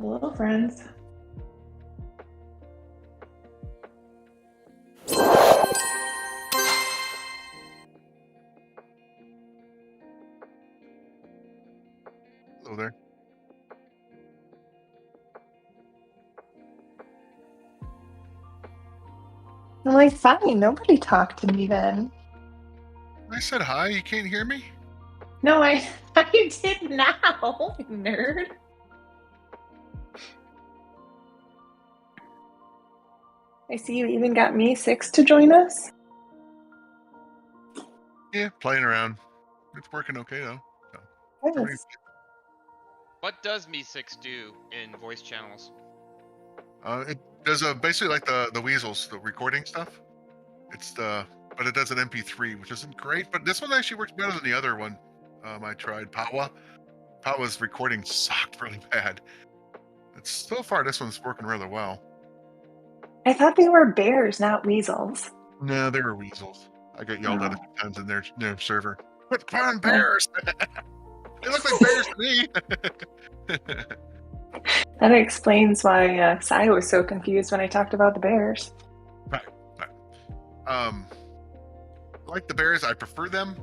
Hello, friends. Hello there. I'm like, fine, nobody talked to me then. I said hi. You can't hear me? No, I did now, nerd. I see you even got me 6 to join us. Yeah, playing around. It's working okay though. Yes. What does Me6 do in voice channels? It does basically like the weasels, the recording stuff. But it does an MP3, which isn't great. But this one actually works better than the other one. I tried Pawa's recording sucked really bad. It's so far this one's working rather well. I thought they were bears, not weasels. No, they were weasels. I got yelled at a few times in their server. Quit calling bears! They look like bears to me. That explains why Sai was so confused when I talked about the bears. Right. Like the bears, I prefer them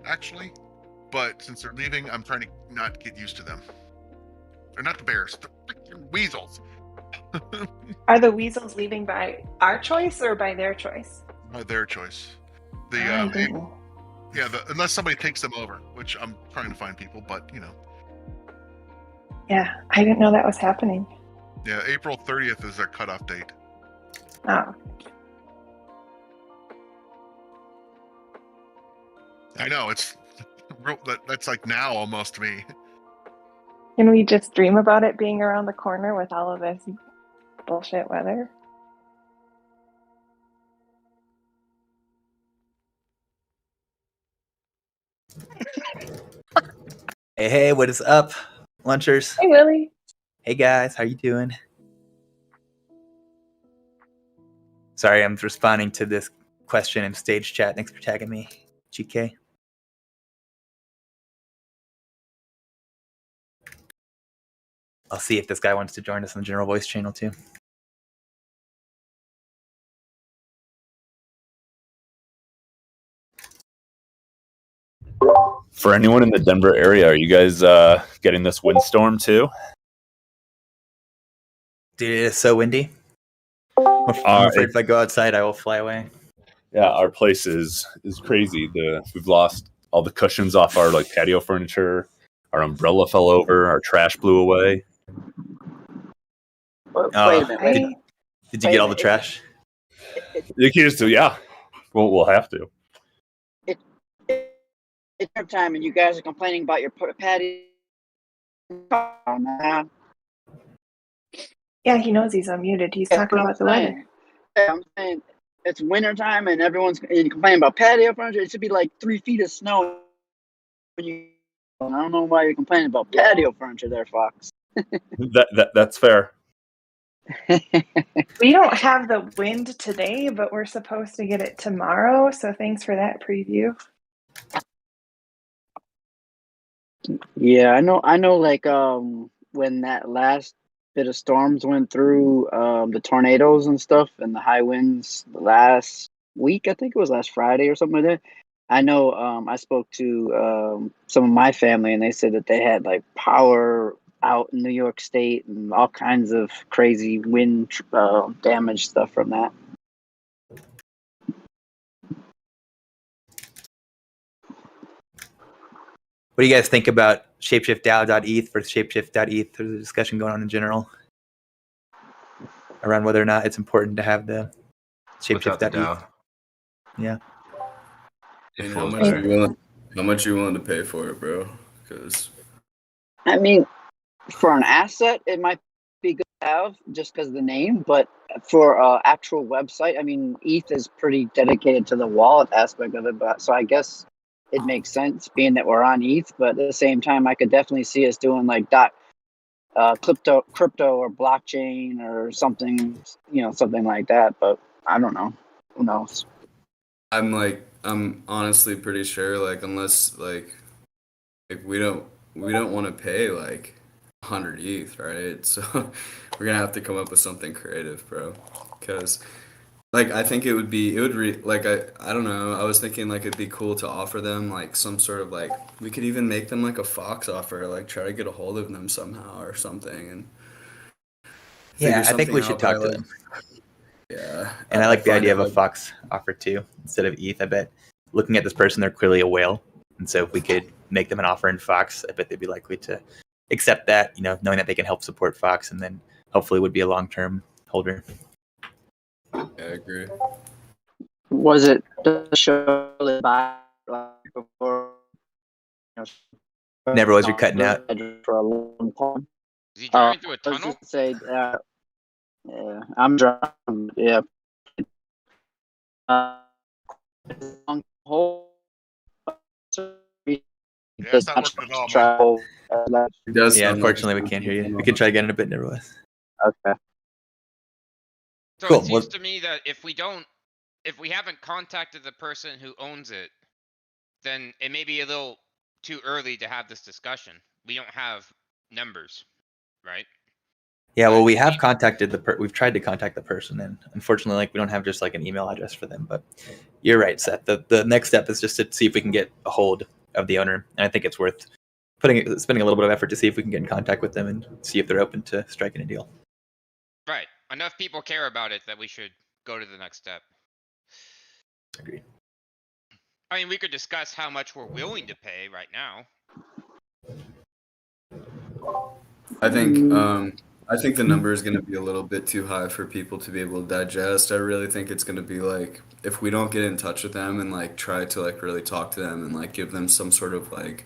actually, but since they're leaving, I'm trying to not get used to them. They're not the bears, the freaking weasels. Are the weasels leaving by our choice or by their choice? By their choice. Unless somebody takes them over, which I'm trying to find people, but you know. Yeah, I didn't know that was happening. Yeah, April 30th is their cutoff date. Oh. I know, it's real, that's like now almost to me. Can we just dream about it being around the corner with all of this bullshit weather? Hey, what is up, lunchers? Hey, Willie. Hey, guys, how you doing? Sorry, I'm responding to this question in stage chat. Thanks for tagging me, GK. I'll see if this guy wants to join us on the general voice channel too. For anyone in the Denver area, are you guys getting this windstorm too? Dude, it is so windy. I'm afraid if I go outside, I will fly away. Yeah, our place is crazy. We've lost all the cushions off our patio furniture. Our umbrella fell over. Our trash blew away. Wait a minute. Did you get all the trash? The kids do, yeah. We'll have to. It's your time, and you guys are complaining about your patio. Yeah, he knows he's unmuted. He's talking about the weather. Yeah, I'm saying it's winter time, and everyone's complaining about patio furniture. It should be like 3 feet of snow. I don't know why you're complaining about patio furniture there, Fox. That's fair. We don't have the wind today, but we're supposed to get it tomorrow. So thanks for that preview. Yeah, I know. Like when that last bit of storms went through, the tornadoes and stuff, and the high winds last week. I think it was last Friday or something like that. I know. I spoke to some of my family, and they said that they had like power out in New York State and all kinds of crazy wind damage stuff from that. What do you guys think about ShapeShiftDAO.eth versus ShapeShift.eth? There's a discussion going on in general around whether or not it's important to have the ShapeShift.eth. Yeah. And how much you willing to pay for it, bro? Because I mean, for an asset, it might be good to have just because of the name, but for actual website, I mean, ETH is pretty dedicated to the wallet aspect of it, but so I guess it makes sense being that we're on ETH, but at the same time, I could definitely see us doing like crypto or blockchain or something, something like that, but I don't know. Who knows? I'm honestly pretty sure, unless we don't want to pay 100 ETH, right? So we're gonna have to come up with something creative, bro. Because like I think it would like I don't know. I was thinking like it'd be cool to offer them like some sort of like we could even make them like a Fox offer, like try to get a hold of them somehow or something and figure Yeah, I think something we should out. But I talk to like, them. yeah, And I I like the find idea it of a like Fox offer too, instead of ETH. I bet looking at this person, they're clearly a whale. And so if we could make them an offer in Fox, I bet they'd be likely to accept that, knowing that they can help support Fox and then hopefully would be a long-term holder. yeah, I agree. Was it the show by like before? Never was, you're cutting out. For a long time. Is he driving through a I was tunnel? just say, yeah, I'm driving. Yeah. Long hole. Yeah, it's not working at all, man. Travel. It does Yeah, sound like unfortunately, we can't hear you. We could try again in a bit, never was. Okay. So Cool, it seems well- to me that if we haven't contacted the person who owns it, then it may be a little too early to have this discussion. We don't have numbers, right? Yeah, well, we have contacted we've tried to contact the person, and unfortunately, like we don't have just like an email address for them. But you're right, Seth. The next step is just to see if we can get a hold of the owner, and I think it's worth spending a little bit of effort to see if we can get in contact with them and see if they're open to striking a deal. Right. Enough people care about it that we should go to the next step. Agreed. I mean, we could discuss how much we're willing to pay right now. I think the number is going to be a little bit too high for people to be able to digest. I really think it's going to be like if we don't get in touch with them and like try to like really talk to them and like give them some sort of like,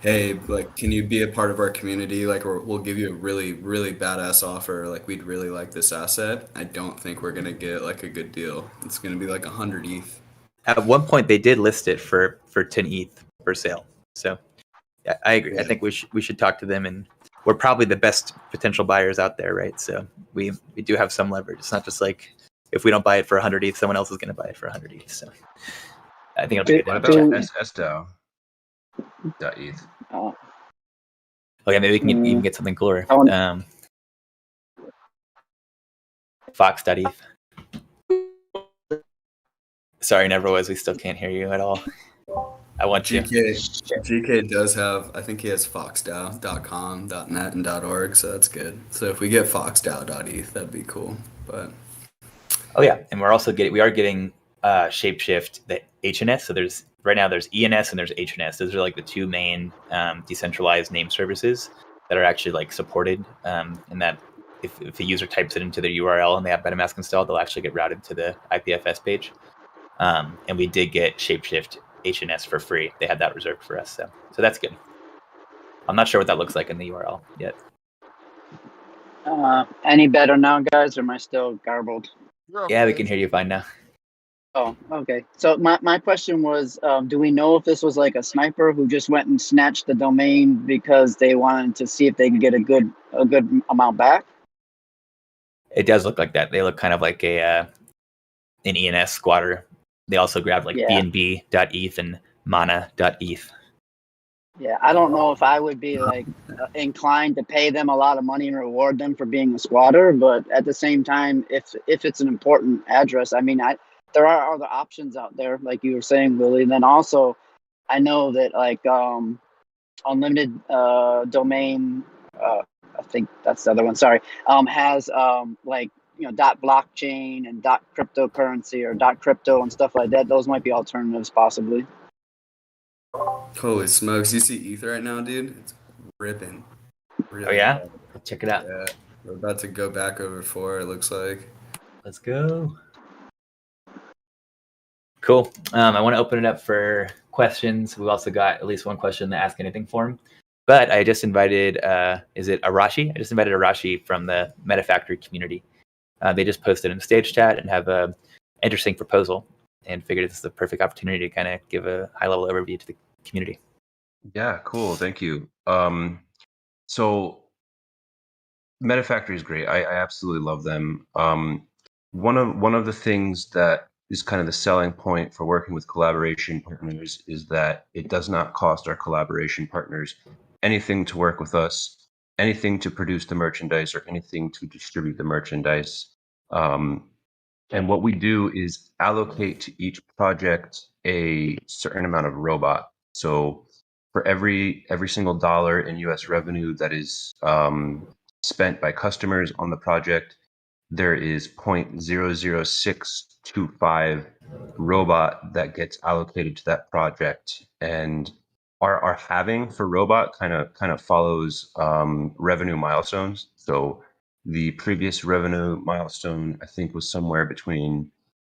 hey, like can you be a part of our community? Like or we'll give you a really really badass offer. Like we'd really like this asset. I don't think we're going to get like a good deal. It's going to be like 100 ETH. At one point, they did list it for 10 ETH for sale. So yeah, I agree. Yeah. I think we should talk to them, and we're probably the best potential buyers out there, right? So we do have some leverage. It's not just like if we don't buy it for 100 ETH, someone else is going to buy it for 100 ETH. So I think it'll be good. What to about chat. SSDAO.eth? Oh, Oh yeah, maybe we can even get something cooler. Oh. Fox.eth. Sorry, never was. We still can't hear you at all. I want you. GK does have, I think he has foxdao.com, .net, and .org, so that's good. So if we get foxdao.eth, that'd be cool. But Oh yeah, and we are getting ShapeShift, the HNS. So there's ENS and there's HNS. Those are like the two main decentralized name services that are actually like supported. And that if a user types it into their URL and they have MetaMask installed, they'll actually get routed to the IPFS page. And we did get ShapeShift HNS for free. They had that reserved for us, so that's good. I'm not sure what that looks like in the URL yet. any better now, guys, or am I still garbled? Yeah, we can hear you fine now. Oh, okay. So my question was, do we know if this was like a sniper who just went and snatched the domain because they wanted to see if they could get a good amount back? It does look like that. They look kind of like an ENS squatter. They also grabbed like bnb.eth and mana.eth. Yeah, I don't know if I would be like inclined to pay them a lot of money and reward them for being a squatter, but at the same time, if it's an important address, I mean, there are other options out there, like you were saying, Willie. And then also, I know that like Unlimited Domain, I think that's the other one. Sorry, has like dot blockchain and dot cryptocurrency or dot crypto and stuff like that. Those might be alternatives, possibly. holy smokes, you see ETH right now, dude? It's ripping. Really Oh yeah, bad. check it out. Yeah, we're about to go back over 4. It looks like. Let's go. Cool. I want to open it up for questions. We've also got at least one question in the Ask Anything forum. But I just invited, is it Arashi? I just invited Arashi from the MetaFactory community. They just posted in the stage chat and have a interesting proposal, and figured this is the perfect opportunity to kind of give a high-level overview to the community. Yeah, cool. Thank you. So MetaFactory is great. I absolutely love them. One of the things that is kind of the selling point for working with collaboration partners is that it does not cost our collaboration partners anything to work with us. anything to produce the merchandise or anything to distribute the merchandise. And what we do is allocate to each project a certain amount of robot. So for every single dollar in U.S. revenue that is spent by customers on the project, there is 0.00625 robot that gets allocated to that project. And our halving for robot kind of follows revenue milestones. So the previous revenue milestone, I think, was somewhere between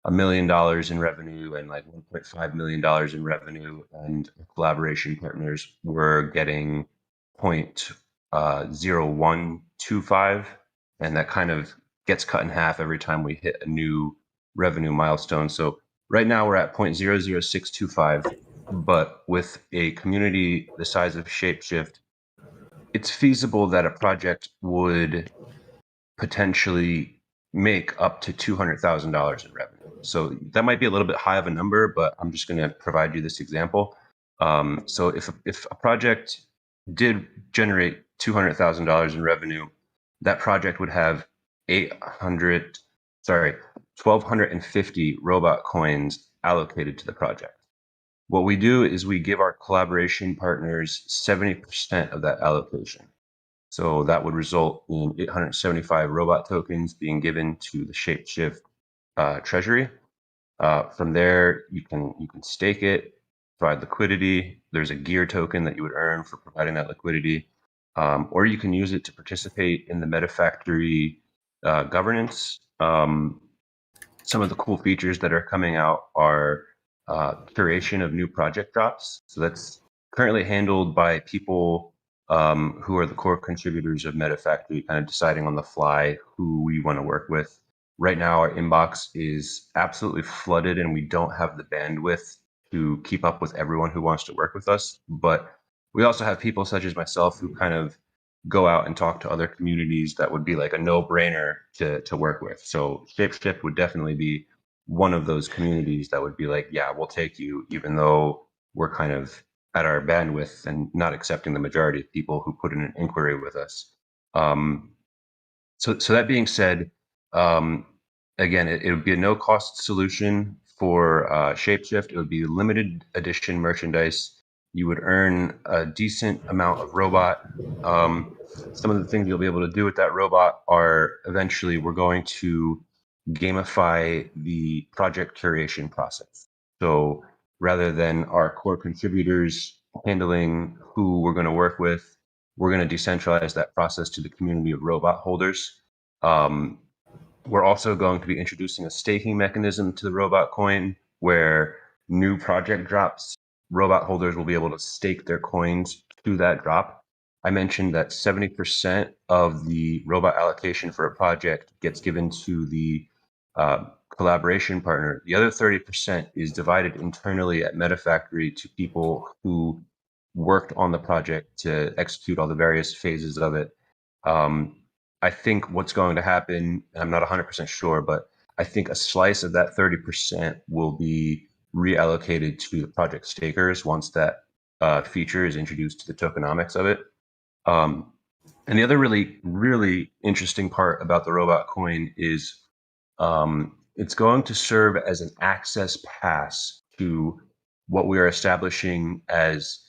$1 million in revenue and like $1.5 million in revenue, and collaboration partners were getting 0.0125, and that kind of gets cut in half every time we hit a new revenue milestone. So right now we're at 0.00625, but with a community the size of ShapeShift, it's feasible that a project would potentially make up to $200,000 in revenue. So that might be a little bit high of a number, but I'm just going to provide you this example. So if a project did generate $200,000 in revenue, that project would have 1,250 robot coins allocated to the project. What we do is we give our collaboration partners 70% of that allocation. So that would result in 875 robot tokens being given to the ShapeShift treasury. From there, you can stake it, provide liquidity. There's a gear token that you would earn for providing that liquidity, or you can use it to participate in the MetaFactory governance. Some of the cool features that are coming out are curation of new project drops. So that's currently handled by people who are the core contributors of MetaFactory, kind of deciding on the fly who we want to work with. Right now, our inbox is absolutely flooded, and we don't have the bandwidth to keep up with everyone who wants to work with us. But we also have people such as myself who kind of go out and talk to other communities that would be like a no-brainer to work with. So ShapeShift would definitely be one of those communities that would be like, yeah, we'll take you, even though we're kind of at our bandwidth and not accepting the majority of people who put in an inquiry with us. So that being said, again, it would be a no-cost solution for ShapeShift. It would be limited edition merchandise. You would earn a decent amount of robot. Some of the things you'll be able to do with that robot are eventually we're going to gamify the project curation process. So rather than our core contributors handling who we're going to work with, we're going to decentralize that process to the community of robot holders. We're also going to be introducing a staking mechanism to the robot coin where new project drops, robot holders will be able to stake their coins to that drop. I mentioned that 70% of the robot allocation for a project gets given to the collaboration partner. The other 30% is divided internally at MetaFactory to people who worked on the project to execute all the various phases of it. I think what's going to happen, I'm not 100% sure, but I think a slice of that 30% will be reallocated to the project stakers once that feature is introduced to the tokenomics of it. And the other really, really interesting part about the robot coin is it's going to serve as an access pass to what we are establishing as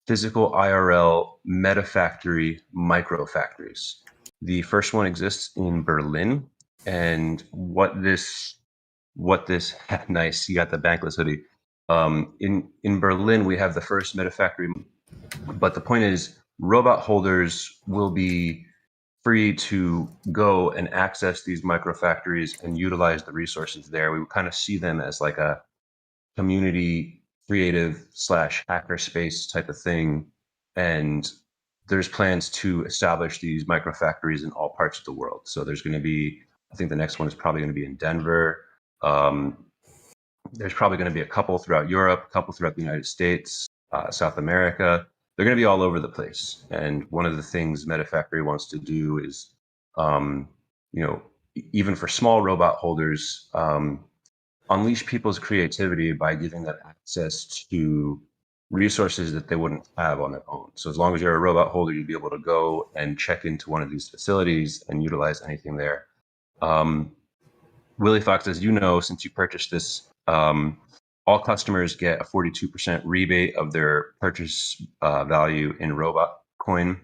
physical IRL MetaFactory microfactories. The first one exists in Berlin, and what this nice, you got the Bankless hoodie. In Berlin, we have the first MetaFactory, but the point is, robot holders will be free to go and access these microfactories and utilize the resources there. We kind of see them as like a community creative / hacker space type of thing. And there's plans to establish these microfactories in all parts of the world. So there's going to be, I think the next one is probably going to be in Denver. There's probably going to be a couple throughout Europe, a couple throughout the United States, South America. They're going to be all over the place. And one of the things MetaFactory wants to do is, even for small robot holders, unleash people's creativity by giving them access to resources that they wouldn't have on their own. So as long as you're a robot holder, you'd be able to go and check into one of these facilities and utilize anything there. Willie Fox, as you know, since you purchased this, all customers get a 42% rebate of their purchase value in robot coin,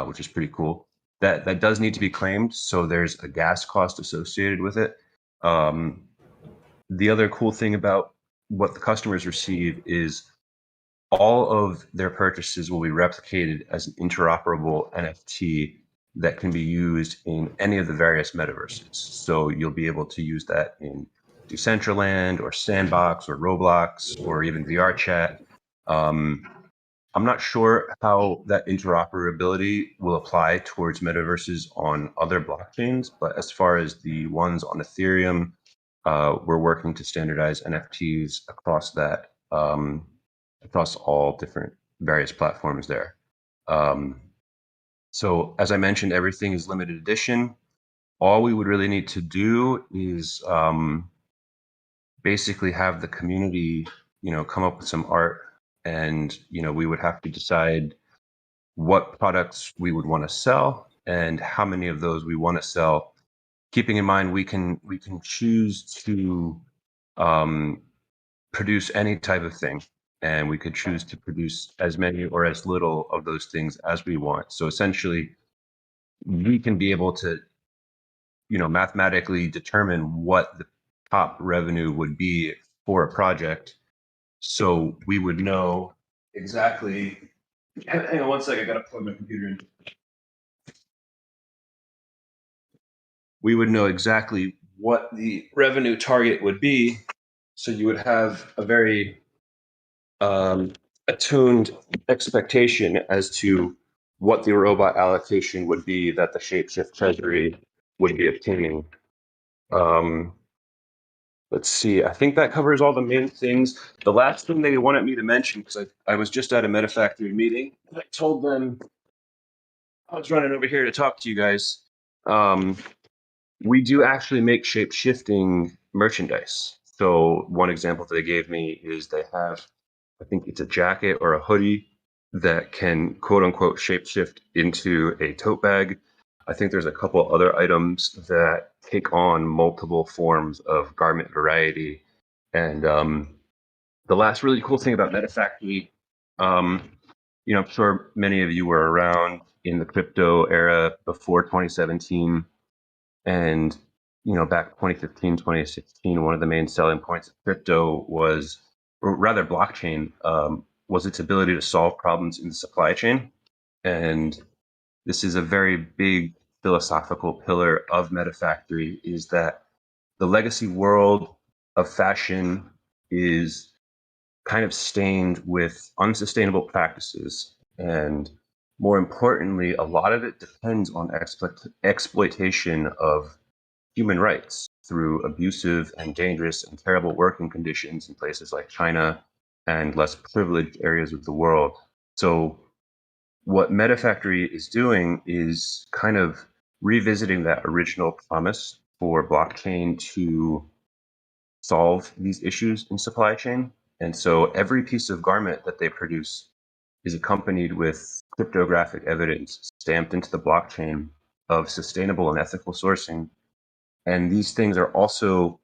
which is pretty cool. That does need to be claimed, so there's a gas cost associated with it. The other cool thing about what the customers receive is all of their purchases will be replicated as an interoperable NFT that can be used in any of the various metaverses. So you'll be able to use that in Decentraland or Sandbox or Roblox or even VRChat. I'm not sure how that interoperability will apply towards metaverses on other blockchains, but as far as the ones on Ethereum, we're working to standardize NFTs across that, across all different various platforms there. So as I mentioned, everything is limited edition. All we would really need to do is basically have the community, come up with some art, and we would have to decide what products we would want to sell and how many of those we want to sell. Keeping in mind, we can choose to produce any type of thing, and we could choose to produce as many or as little of those things as we want. So essentially, we can be able to, mathematically determine what the top revenue would be for a project. So we would know exactly. Hang on one second, I gotta plug my computer in. We would know exactly what the revenue target would be. So you would have a very attuned expectation as to what the robot allocation would be that the ShapeShift treasury would be obtaining. Let's see, I think that covers all the main things. The last thing they wanted me to mention, because I was just at a MetaFactory meeting, I told them I was running over here to talk to you guys. We do actually make shape-shifting merchandise. So one example that they gave me is they have, I think it's a jacket or a hoodie that can quote unquote shapeshift into a tote bag. I think there's a couple other items that take on multiple forms of garment variety. And the last really cool thing about MetaFactory, I'm sure many of you were around in the crypto era before 2017. And, back 2015, 2016, one of the main selling points of crypto was, or rather blockchain, was its ability to solve problems in the supply chain. And this is a very big philosophical pillar of MetaFactory, is that the legacy world of fashion is kind of stained with unsustainable practices. And more importantly, a lot of it depends on exploitation of human rights through abusive and dangerous and terrible working conditions in places like China and less privileged areas of the world. So what MetaFactory is doing is kind of revisiting that original promise for blockchain to solve these issues in supply chain. And so every piece of garment that they produce is accompanied with cryptographic evidence stamped into the blockchain of sustainable and ethical sourcing. And these things are also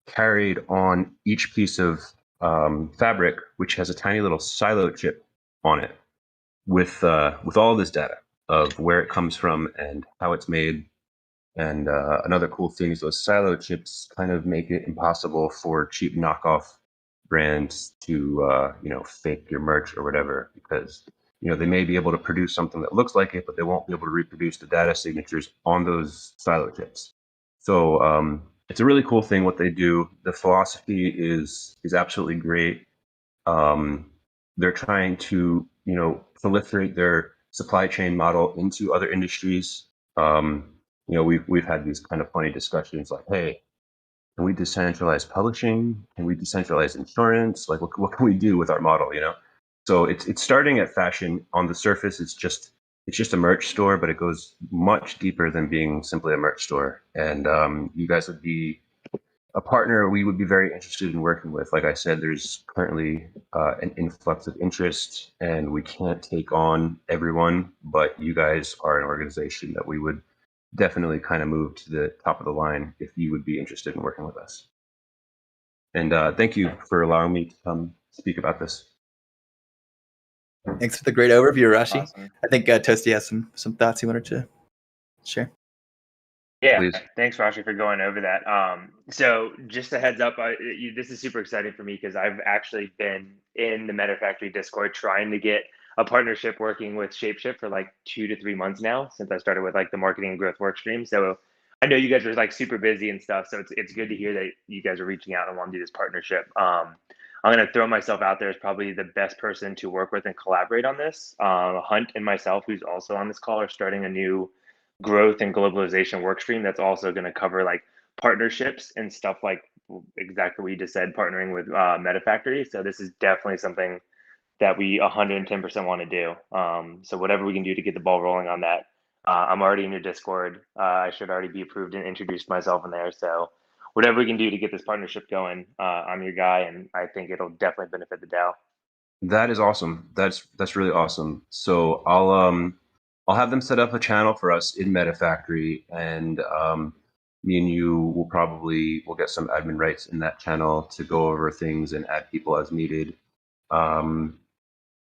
carried on each piece of fabric, which has a tiny little silo chip on it with all this data of where it comes from and how it's made. And another cool thing is those silo chips kind of make it impossible for cheap knockoff brands to fake your merch or whatever, because they may be able to produce something that looks like it, but they won't be able to reproduce the data signatures on those silo chips. So it's a really cool thing what they do. The philosophy is absolutely great. They're trying to proliferate their supply chain model into other industries. We've had these kind of funny discussions like, hey, can we decentralize publishing? Can we decentralize insurance? Like, what can we do with our model? So it's starting at fashion. On the surface, it's just a merch store, but it goes much deeper than being simply a merch store. And you guys would be a partner we would be very interested in working with. Like I said, there's currently an influx of interest, and we can't take on everyone, but you guys are an organization that we would definitely kind of move to the top of the line if you would be interested in working with us. And thank you for allowing me to come speak about this. Thanks for the great overview, Rashi. Awesome. I think Toasty has some thoughts he wanted to share. Yeah, Please. thanks, Rashi, for going over that. So just a heads up, this is super exciting for me because I've actually been in the Meta Factory Discord trying to get a partnership working with ShapeShift for like 2 to 3 months now since I started with like the marketing and growth work stream. So I know you guys are like super busy and stuff, so it's good to hear that you guys are reaching out and want to do this partnership. I'm going to throw myself out there as probably the best person to work with and collaborate on this. Hunt and myself, who's also on this call, are starting a new growth and globalization work stream that's also going to cover like partnerships and stuff like exactly what you just said, partnering with Meta Factory. So this is definitely something that we 110% want to do. So whatever we can do to get the ball rolling on that. I'm already in your Discord. I should already be approved and introduced myself in there. So whatever we can do to get this partnership going, I'm your guy, and I think it'll definitely benefit the DAO. That is awesome. That's really awesome. So I'll have them set up a channel for us in Meta Factory, and me and you will get some admin rights in that channel to go over things and add people as needed.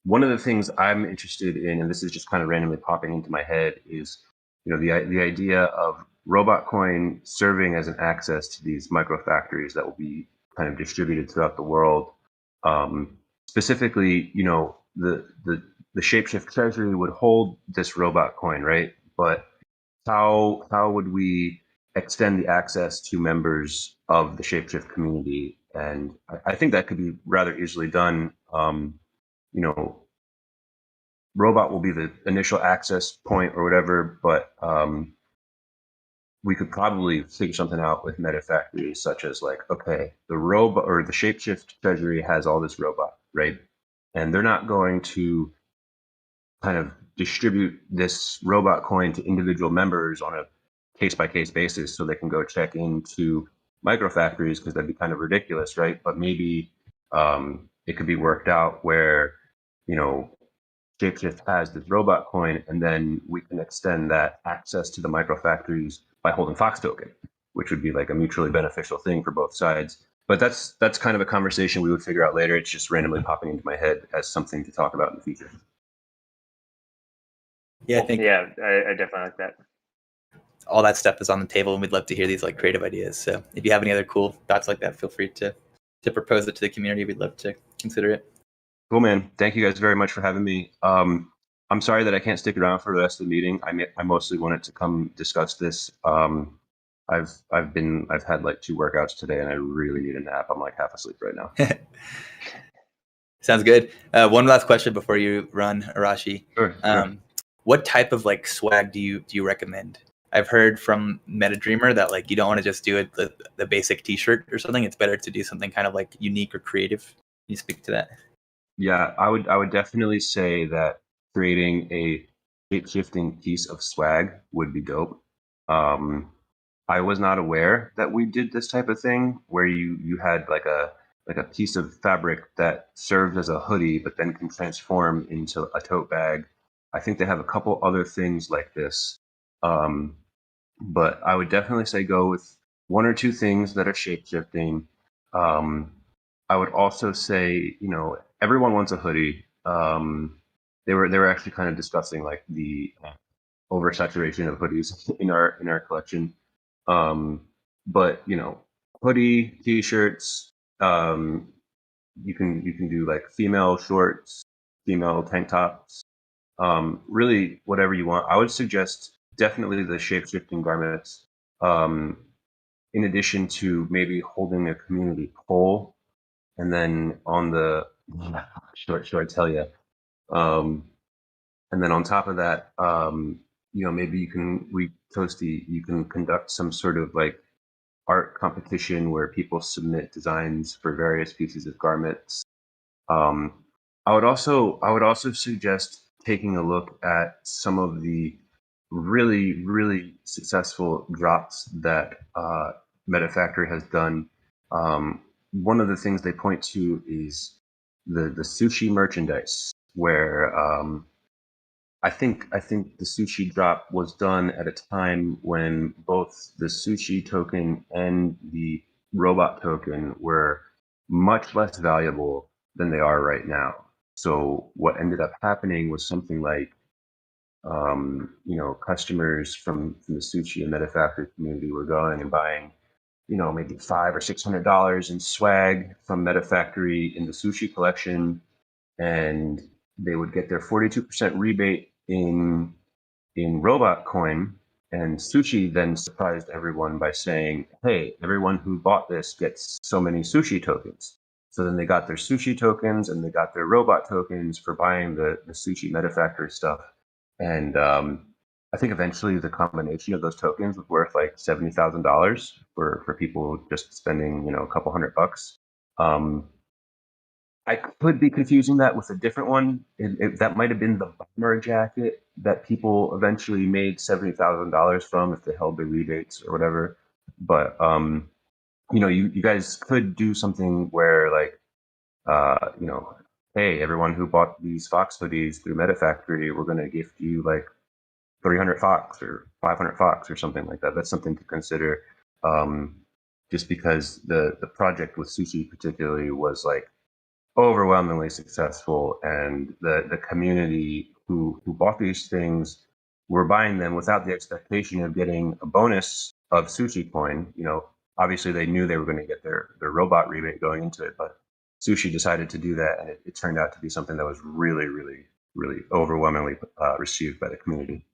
One of the things I'm interested in, and this is just kind of randomly popping into my head, is the idea of Robot Coin serving as an access to these micro factories that will be kind of distributed throughout the world. Specifically, the ShapeShift treasury would hold this Robot Coin, right? But how would we extend the access to members of the ShapeShift community? And I think that could be rather easily done. Robot will be the initial access point or whatever, but we could probably figure something out with Meta Factory, such as like, okay, the robot or the ShapeShift treasury has all this robot, right? And they're not going to kind of distribute this robot coin to individual members on a case-by-case basis so they can go check into micro factories, because that'd be kind of ridiculous, right? But maybe it could be worked out where, ShapeShift has this robot coin, and then we can extend that access to the micro factories by holding Fox token, which would be like a mutually beneficial thing for both sides. But that's kind of a conversation we would figure out later. It's just randomly popping into my head as something to talk about in the future. Yeah, I think I definitely like that. all that stuff is on the table, and we'd love to hear these like creative ideas. So if you have any other cool thoughts like that, feel free to propose it to the community. We'd love to consider it. Cool, man. Thank you guys very much for having me. I'm sorry that I can't stick around for the rest of the meeting. I mostly wanted to come discuss this. I've had like 2 workouts today, and I really need a nap. I'm like half asleep right now. Sounds good. One last question before you run, Arashi. Sure. What type of like swag do you recommend? I've heard from MetaDreamer that like you don't want to just do the basic T-shirt or something. It's better to do something kind of like unique or creative. Can you speak to that? Yeah, I would definitely say that creating a shape-shifting piece of swag would be dope. I was not aware that we did this type of thing where you had like a piece of fabric that serves as a hoodie but then can transform into a tote bag. I think they have a couple other things like this. But I would definitely say go with 1 or 2 things that are shape-shifting. I would also say, everyone wants a hoodie. They were actually kind of discussing like the oversaturation of hoodies in our collection. But hoodie, t-shirts. You can do like female shorts, female tank tops. Really, whatever you want. I would suggest definitely the shape-shifting garments. In addition to maybe holding a community poll. And then on the short tell you, and then on top of that, maybe you can conduct some sort of like art competition where people submit designs for various pieces of garments. I would also suggest taking a look at some of the really, really successful drops that MetaFactory has done. One of the things they point to is the sushi merchandise, where I think the sushi drop was done at a time when both the sushi token and the robot token were much less valuable than they are right now. So what ended up happening was something like, customers from the sushi and MetaFactory community were going and buying, maybe $500 or $600 in swag from MetaFactory in the sushi collection, and they would get their 42% rebate in robot coin. And sushi then surprised everyone by saying, hey, everyone who bought this gets so many sushi tokens. So then they got their sushi tokens and they got their robot tokens for buying the sushi MetaFactory stuff. And I think eventually the combination of those tokens was worth like $70,000 for people just spending, a couple $100. I could be confusing that with a different one. That might have been the bomber jacket that people eventually made $70,000 from if they held the rebates or whatever. But you guys could do something where like, hey, everyone who bought these Fox hoodies through MetaFactory, we're going to gift you like 300 Fox or 500 Fox or something like that. That's something to consider. Just because the project with sushi particularly was like overwhelmingly successful, and the community who bought these things were buying them without the expectation of getting a bonus of sushi coin. Obviously they knew they were going to get their robot rebate going into it, but sushi decided to do that, and it turned out to be something that was really, really, really overwhelmingly received by the community.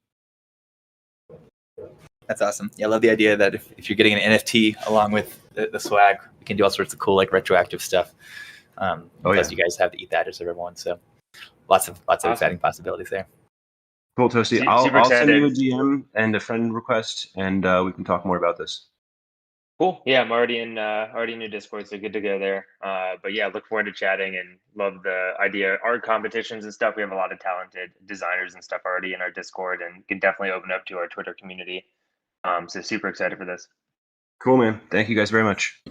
That's awesome. Yeah, I love the idea that if you're getting an NFT along with the swag, we can do all sorts of cool like retroactive stuff. Plus, you guys have the ETH address of everyone, so lots of exciting possibilities there. Cool, Toasty. I'll send you a DM and a friend request, and we can talk more about this. Cool. Yeah, I'm already in your Discord, so good to go there. But yeah, look forward to chatting and love the idea. Art competitions and stuff. We have a lot of talented designers and stuff already in our Discord, and can definitely open up to our Twitter community. So super excited for this. Cool, man. Thank you guys very much.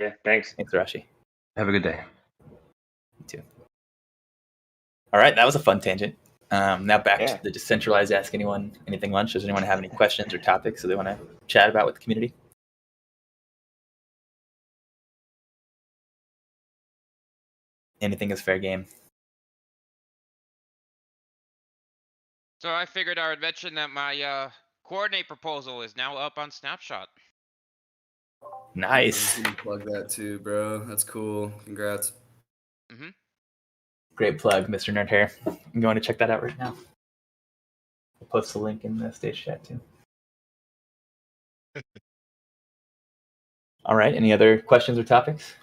Yeah, thanks. Thanks, Rashi. Have a good day. You too. All right, that was a fun tangent. Now back to the decentralized Ask Anyone Anything lunch. Does anyone have any questions or topics that they want to chat about with the community? Anything is fair game. So I figured I would mention that my coordinate proposal is now up on Snapshot. Nice. You can plug that too, bro. That's cool. Congrats. Mm-hmm. Great plug, Mr. Nerdhair. I'm going to check that out right now. I'll post the link in the stage chat too. All right. Any other questions or topics?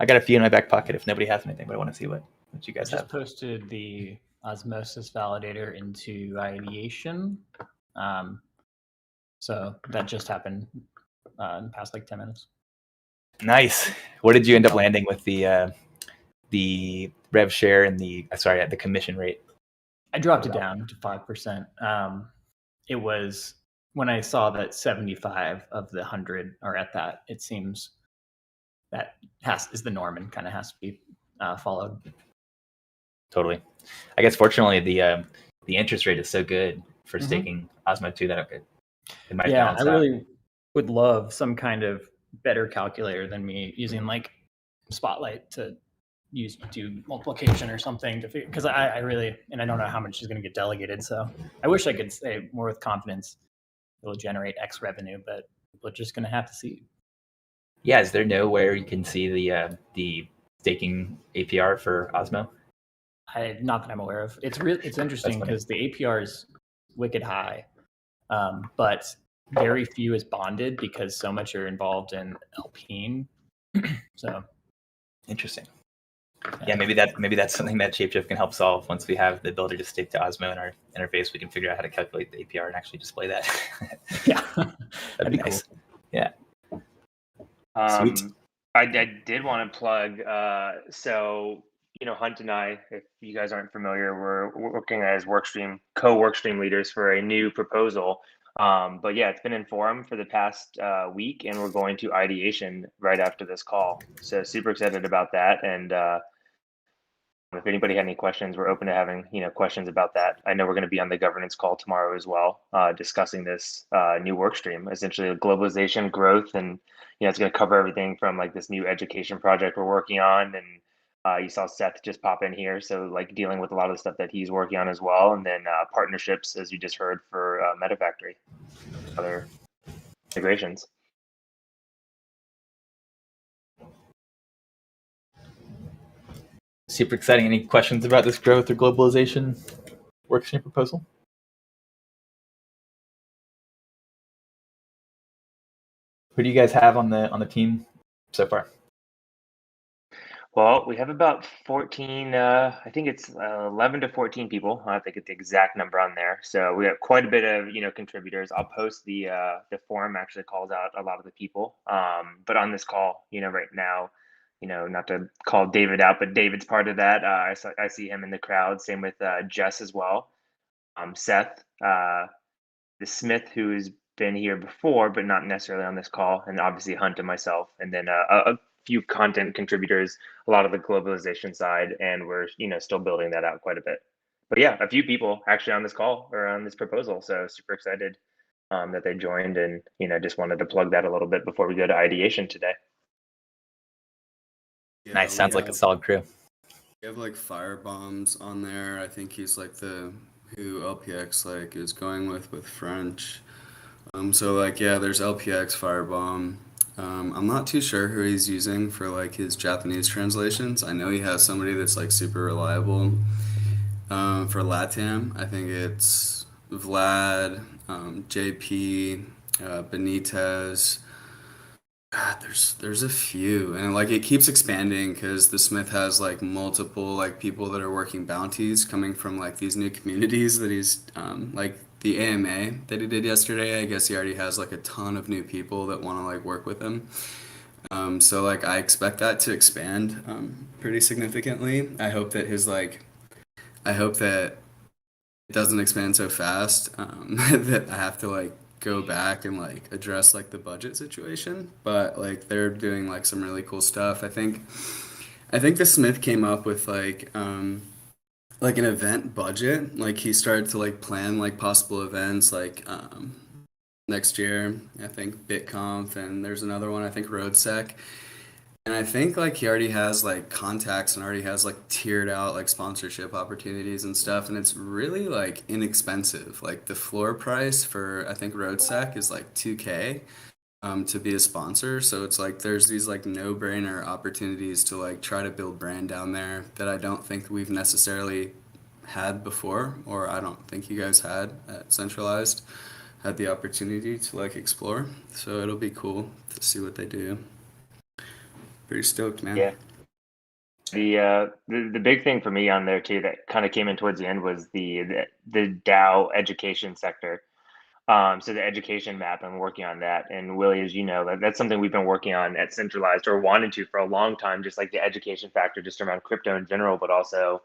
I got a few in my back pocket if nobody has anything, but I want to see what you guys have. Just posted the osmosis validator into ideation. So that just happened in the past like 10 minutes. Nice. What did you end up landing with the rev share and the commission rate? I dropped it down to 5%. It was when I saw that 75 of the 100 are at that. It seems that is the norm and kind of has to be followed. Totally. I guess fortunately the interest rate is so good for staking Osmo 2 that it might balance out. I really would love some kind of better calculator than me using like Spotlight to do multiplication or something to figure, because I really, and I don't know how much is going to get delegated, so I wish I could say more with confidence it will generate X revenue, but we're just going to have to see. Yeah, is there nowhere you can see the staking APR for Osmo? Not that I'm aware of. It's interesting because the APR is wicked high, but very few is bonded because so much are involved in LPing. So interesting. Yeah, maybe that's something that ShapeShift can help solve. Once we have the ability to stake to Osmo in our interface, we can figure out how to calculate the APR and actually display that. Yeah, that'd be nice. Cool. Yeah. Sweet. I did want to plug. So Hunt and I, if you guys aren't familiar, we're working as co-workstream leaders for a new proposal But yeah, it's been in forum for the past week, and we're going to ideation right after this call. So super excited about that. And if anybody had any questions, we're open to having questions about that. I know we're going to be on the governance call tomorrow as well, discussing this new work stream, essentially globalization, growth, and it's going to cover everything from like this new education project we're working on. And you saw Seth just pop in here, so like dealing with a lot of the stuff that he's working on as well, and then partnerships, as you just heard, for MetaFactory, other integrations. Super exciting. Any questions about this growth or globalization workstream proposal? Who do you guys have on the team so far? Well, we have about 14, I think it's 11 to 14 people. I have to get the exact number on there. So we have quite a bit of, contributors. I'll post the forum actually calls out a lot of the people. But on this call, right now, not to call David out, but David's part of that. I see him in the crowd. Same with Jess as well. Seth, the Smith, who's been here before, but not necessarily on this call, and obviously Hunt and myself, and then a few content contributors, a lot of the globalization side, and we're still building that out quite a bit. But yeah, a few people actually on this call or on this proposal, so super excited that they joined, and just wanted to plug that a little bit before we go to ideation today. Yeah, Nice. Sounds like a solid crew. We have like Firebombs on there. I think he's like who LPX like is going with French. So like yeah, there's LPX Firebomb. I'm not too sure who he's using for like his Japanese translations. I know he has somebody that's like super reliable. For LATAM, I think it's Vlad, JP, Benitez. God, there's a few, and like it keeps expanding because the Smith has like multiple like people that are working bounties coming from like these new communities that he's like the AMA that he did yesterday. I guess he already has like a ton of new people that want to like work with him. So like I expect that to expand pretty significantly. I hope that it doesn't expand so fast that I have to like go back and like address like the budget situation, but like they're doing like some really cool stuff. I think the Smith came up with like an event budget. Like he started to like plan like possible events like next year. I think BitConf, and there's another one, I think RoadSec. And I think like he already has like contacts and already has like tiered out like sponsorship opportunities and stuff, and it's really like inexpensive. Like the floor price for I think RoadSec is like 2K to be a sponsor. So it's like there's these like no-brainer opportunities to like try to build brand down there that I don't think we've necessarily had before, or I don't think you guys had at Centralized had the opportunity to like explore. So it'll be cool to see what they do. Pretty stoked, man. Yeah. The big thing for me on there too that kind of came in towards the end was the DAO education sector. So the education map, I'm working on that. And Willie, as you know, that's something we've been working on at Centralized or wanted to for a long time, just like the education factor just around crypto in general, but also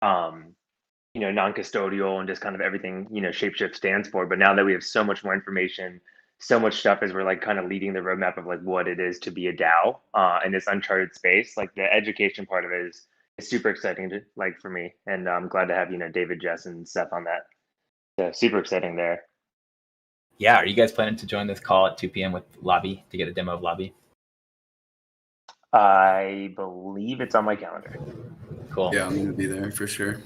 non-custodial and just kind of everything ShapeShift stands for. But now that we have so much more information, so much stuff as we're like kind of leading the roadmap of like what it is to be a DAO in this uncharted space. Like the education part of it is super exciting to like for me, and I'm glad to have David, Jess, and Seth on that. So super exciting there. Yeah, are you guys planning to join this call at 2 p.m. with Lobby to get a demo of Lobby? I believe it's on my calendar. Cool. Yeah, I'm gonna be there for sure.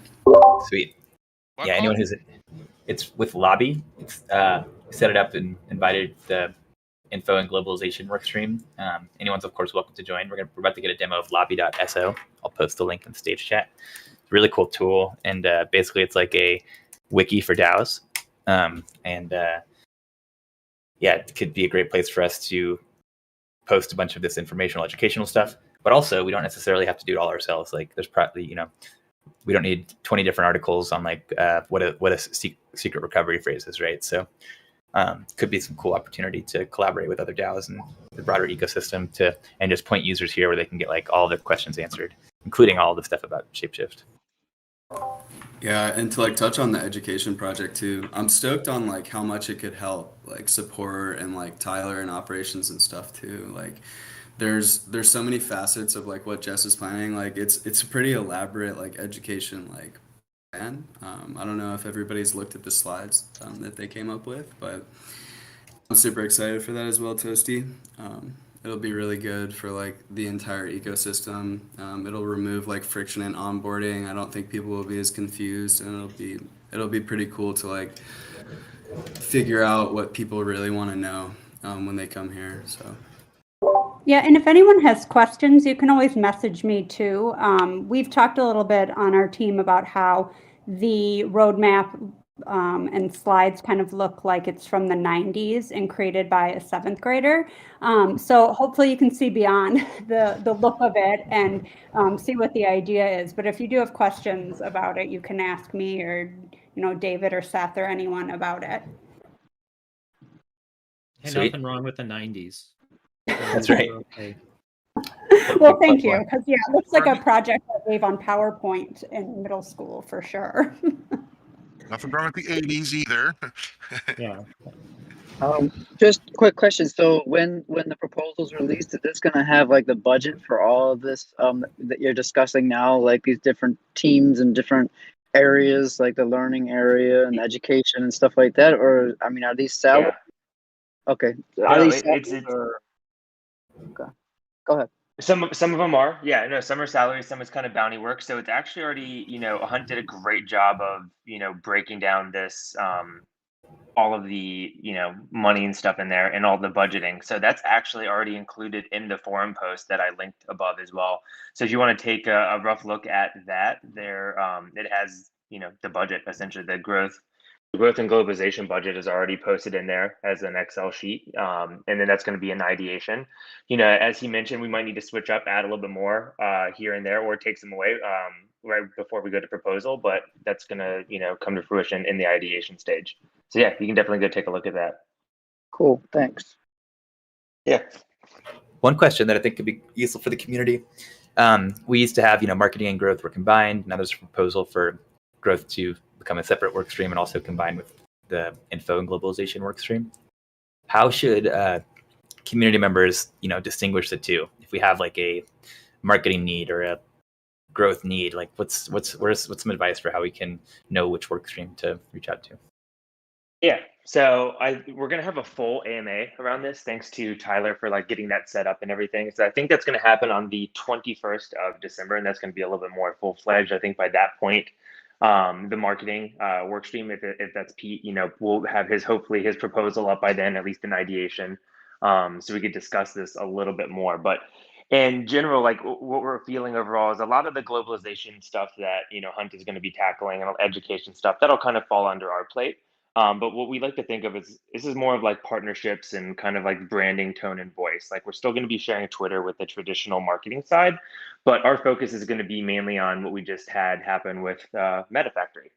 Sweet. What Yeah, call? anyone who's it's with Lobby. It's set it up and invited the info and globalization workstream. Anyone's of course welcome to join. We're about to get a demo of lobby.so. I'll post the link in the stage chat. It's a really cool tool, and basically it's like a wiki for DAOs. Yeah, it could be a great place for us to post a bunch of this informational educational stuff, but also we don't necessarily have to do it all ourselves. Like there's probably, we don't need 20 different articles on like what a secret recovery phrase is, right? So could be some cool opportunity to collaborate with other DAOs and the broader ecosystem and just point users here where they can get like all their questions answered, including all the stuff about ShapeShift. Yeah, and to like touch on the education project too, I'm stoked on like how much it could help like support and like Tyler and operations and stuff too. Like there's so many facets of like what Jess is planning. Like it's a pretty elaborate like education like plan. I don't know if everybody's looked at the slides that they came up with, but I'm super excited for that as well, Toasty. It'll be really good for like the entire ecosystem. It'll remove like friction in onboarding. I don't think people will be as confused, and it'll be pretty cool to like figure out what people really want to know when they come here. So. Yeah, and if anyone has questions, you can always message me too. We've talked a little bit on our team about how the roadmap and slides kind of look like it's from the 90s and created by a 7th grader. So hopefully you can see beyond the look of it and see what the idea is. But if you do have questions about it, you can ask me or David or Seth or anyone about it. Hey, Sweet. nothing wrong with the 90s. That's right. Okay. Well, thank you, because yeah, it looks like a project I gave on PowerPoint in middle school for sure. Nothing wrong with the 80s either. Yeah. Just quick question. So when the proposal's released, is this going to have like the budget for all of this that you're discussing now, like these different teams and different areas, like the learning area and education and stuff like that? Or I mean, are these salaries? Yeah. Okay. Are No, these salaries or... Okay. Go ahead. Some of them are, yeah, no, some are salaries, some is kind of bounty work. So it's actually already, Hunt did a great job of, breaking down this, all of the, money and stuff in there and all the budgeting. So that's actually already included in the forum post that I linked above as well. So if you want to take a rough look at that, there, it has, the budget, essentially the growth and globalization budget is already posted in there as an Excel sheet. And then that's going to be an ideation. As he mentioned, we might need to switch up, add a little bit more here and there, or take some away right before we go to proposal. But that's going to, come to fruition in the ideation stage. So yeah, you can definitely go take a look at that. Cool. Thanks. Yeah. One question that I think could be useful for the community. We used to have, marketing and growth were combined. Now there's a proposal for growth to become a separate work stream and also combined with the info and globalization work stream. How should community members, distinguish the two? If we have like a marketing need or a growth need, like what's some advice for how we can know which work stream to reach out to? Yeah, so we're gonna have a full AMA around this, thanks to Tyler for like getting that set up and everything. So I think that's gonna happen on the 21st of December, and that's gonna be a little bit more full-fledged. I think by that point, the marketing work stream, if that's Pete, we'll have hopefully his proposal up by then, at least an ideation, so we could discuss this a little bit more. But in general, like what we're feeling overall is a lot of the globalization stuff that Hunt is going to be tackling and education stuff that'll kind of fall under our plate. But what we like to think of is this is more of like partnerships and kind of like branding, tone, and voice. Like we're still going to be sharing Twitter with the traditional marketing side, but our focus is going to be mainly on what we just had happen with MetaFactory.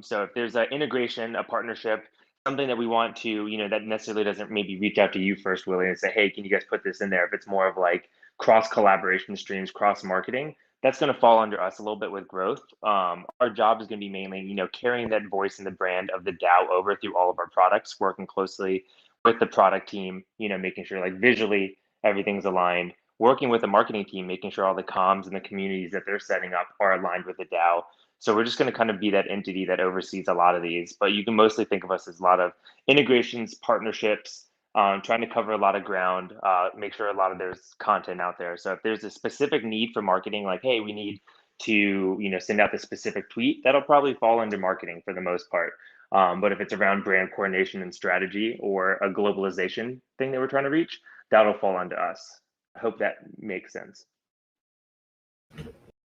So if there's an integration, a partnership, something that we want to, that necessarily doesn't maybe reach out to you first, Willie, and say, hey, can you guys put this in there? If it's more of like cross collaboration streams, cross marketing, that's going to fall under us a little bit with growth. Our job is going to be mainly, carrying that voice and the brand of the DAO over through all of our products, working closely with the product team, making sure like visually everything's aligned, working with the marketing team, making sure all the comms and the communities that they're setting up are aligned with the DAO. So we're just going to kind of be that entity that oversees a lot of these, but you can mostly think of us as a lot of integrations, partnerships, trying to cover a lot of ground, make sure a lot of there's content out there. So if there's a specific need for marketing, like, hey, we need to, send out the specific tweet, that'll probably fall under marketing for the most part. But if it's around brand coordination and strategy or a globalization thing that we're trying to reach, that'll fall under us. I hope that makes sense.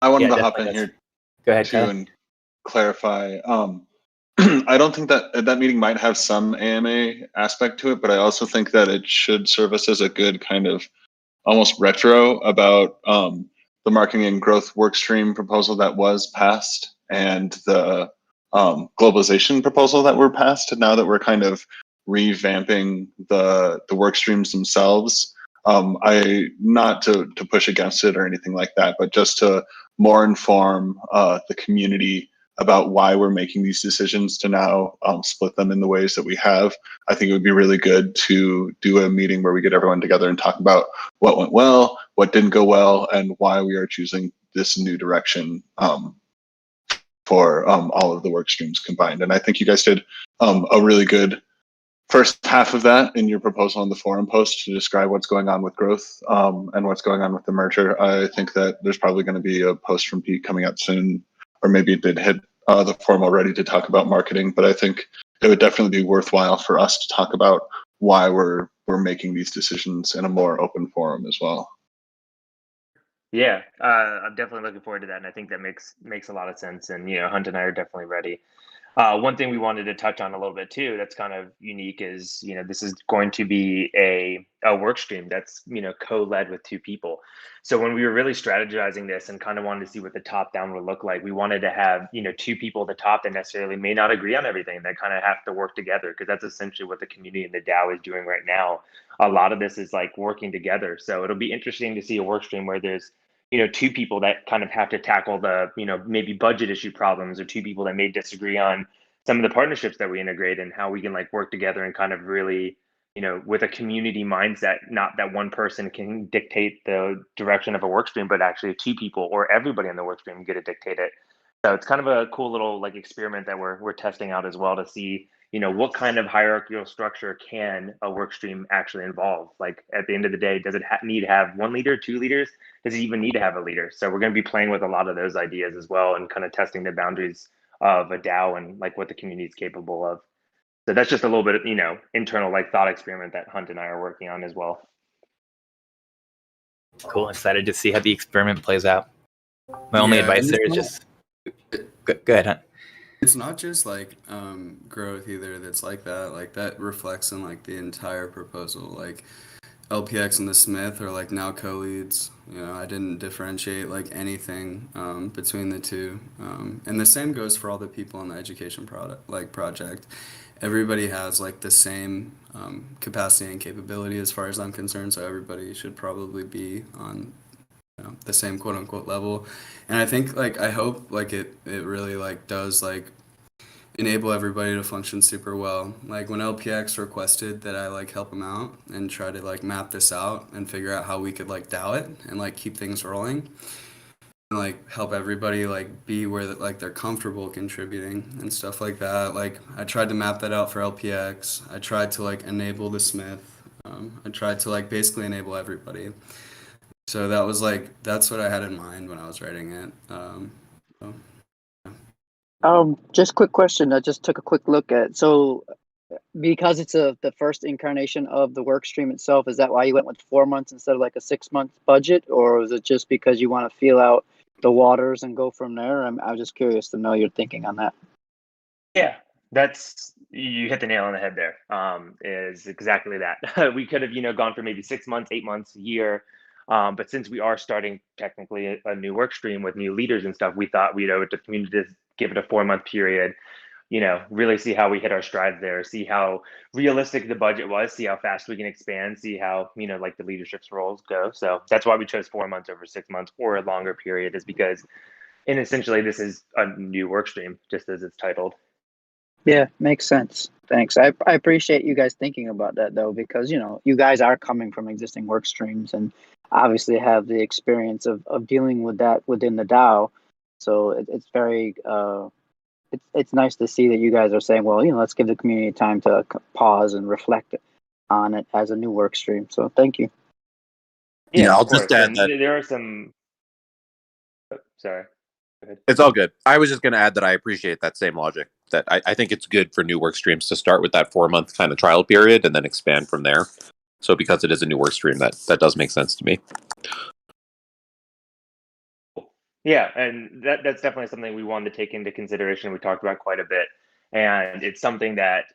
I wanted to hop in here Go ahead, too and clarify. I don't think that meeting might have some AMA aspect to it, but I also think that it should serve us as a good kind of almost retro about the marketing and growth workstream proposal that was passed and the globalization proposal that were passed. And now that we're kind of revamping the work streams themselves, I not to push against it or anything like that, but just to more inform the community about why we're making these decisions to now split them in the ways that we have. I think it would be really good to do a meeting where we get everyone together and talk about what went well, what didn't go well, and why we are choosing this new direction for all of the work streams combined. And I think you guys did a really good first half of that in your proposal on the forum post to describe what's going on with growth and what's going on with the merger. I think that there's probably going to be a post from Pete coming out soon, or maybe it did hit the forum already to talk about marketing. But I think it would definitely be worthwhile for us to talk about why we're making these decisions in a more open forum as well. Yeah, I'm definitely looking forward to that, and I think that makes a lot of sense. And Hunt and I are definitely ready. One thing we wanted to touch on a little bit too, that's kind of unique, is this is going to be a work stream that's co-led with two people. So when we were really strategizing this and kind of wanted to see what the top down would look like, we wanted to have two people at the top that necessarily may not agree on everything, that kind of have to work together, because that's essentially what the community in the DAO is doing right now. A lot of this is like working together. So it'll be interesting to see a work stream where there's two people that kind of have to tackle the maybe budget issue problems, or two people that may disagree on some of the partnerships that we integrate, and how we can like work together and kind of really with a community mindset, not that one person can dictate the direction of a work stream, but actually two people or everybody in the work stream get to dictate it. So it's kind of a cool little like experiment that we're testing out as well, to see what kind of hierarchical structure can a work stream actually involve. Like at the end of the day, does it need to have one leader, two leaders? Does it even need to have a leader? So we're going to be playing with a lot of those ideas as well, and kind of testing the boundaries of a DAO and like what the community is capable of. So that's just a little bit of internal like thought experiment that Hunt and I are working on as well. Cool. Excited to see how the experiment plays out. My only advice there is just go ahead, Hunt. It's not just like growth either that's like that. Like that reflects in like the entire proposal. Like LPX and the Smith are like now co-leads. I didn't differentiate like anything between the two. And the same goes for all the people on the education project. Everybody has like the same capacity and capability as far as I'm concerned. So everybody should probably be on the same quote unquote level. And I think like I hope like it really like does like enable everybody to function super well. Like when LPX requested that I like help them out and try to like map this out and figure out how we could like DAO it and like keep things rolling and like help everybody like be where like they're comfortable contributing and stuff like that. Like I tried to map that out for LPX. I tried to like enable the Smith. I tried to like basically enable everybody. So that was like that's what I had in mind when I was writing it. Just quick question. I just took a quick look at. So, because it's the first incarnation of the work stream itself, is that why you went with 4 months instead of like a 6-month budget, or was it just because you want to feel out the waters and go from there? I'm just curious to know your thinking on that. Yeah, you hit the nail on the head there. Is exactly that. We could have gone for maybe 6 months, 8 months, a year. But since we are starting technically a new work stream with new leaders and stuff, we thought we'd owe it to the community to give it a 4-month period, really see how we hit our strides there, see how realistic the budget was, see how fast we can expand, see how, like the leadership's roles go. So that's why we chose 4 months over 6 months or a longer period, is because, and essentially this is a new work stream, just as it's titled. Yeah, makes sense. Thanks. I appreciate you guys thinking about that though, because you guys are coming from existing work streams and obviously have the experience of dealing with that within the DAO. So it's very it's nice to see that you guys are saying, well, let's give the community time to pause and reflect on it as a new work stream. So thank you. Yeah, I'll of course. just add And that there are some. Sorry. Go ahead. it's all good. I was just going to add that I appreciate that same logic. That I think it's good for new work streams to start with that 4-month kind of trial period and then expand from there. So because it is a new work stream, that does make sense to me. Yeah, and that's definitely something we wanted to take into consideration. We talked about quite a bit, and it's something that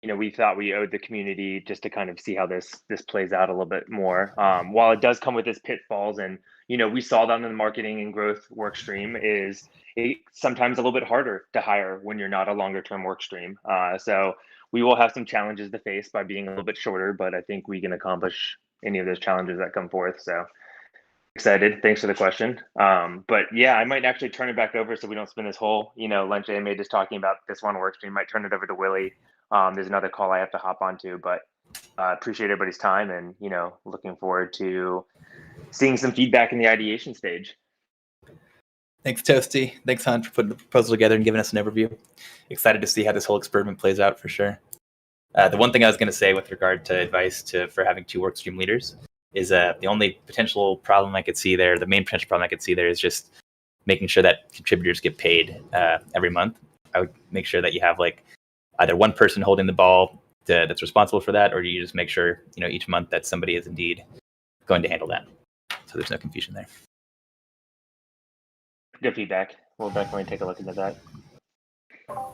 we thought we owed the community just to kind of see how this plays out a little bit more. While it does come with its pitfalls, and we saw that in the marketing and growth work stream, is it sometimes a little bit harder to hire when you're not a longer term work stream. So we will have some challenges to face by being a little bit shorter, but I think we can accomplish any of those challenges that come forth. So Excited. Thanks for the question. But yeah, I might actually turn it back over so we don't spend this whole, lunch AMA just talking about this one work stream. Might turn it over to Willie. There's another call I have to hop onto, but appreciate everybody's time and, looking forward to seeing some feedback in the ideation stage. Thanks, Toasty. Thanks, Hunt, for putting the proposal together and giving us an overview. Excited to see how this whole experiment plays out for sure. The one thing I was going to say with regard to advice for having 2 workstream leaders is the only potential problem I could see there, the main potential problem I could see there is just making sure that contributors get paid every month. I would make sure that you have like either one person holding the ball that's responsible for that, or you just make sure each month that somebody is indeed going to handle that, so there's no confusion there. Good feedback. We'll definitely take a look into that.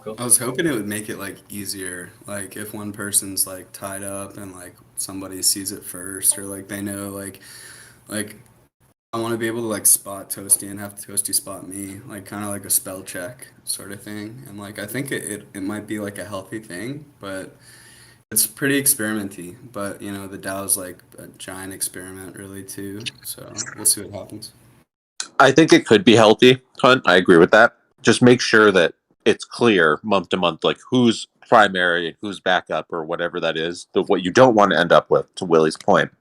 Cool. I was hoping it would make it like easier, like if one person's like tied up and like somebody sees it first, or like they know like I want to be able to like spot Toasty and have Toasty spot me, like kind of like a spell check sort of thing. And like I think it might be like a healthy thing, but it's pretty experimenty. But the DAO is like a giant experiment really too. So we'll see what happens. I think it could be healthy, Hunt. I agree with that. Just make sure that it's clear month to month, like who's primary, who's backup, or whatever that is. What you don't want to end up with, to Willie's point,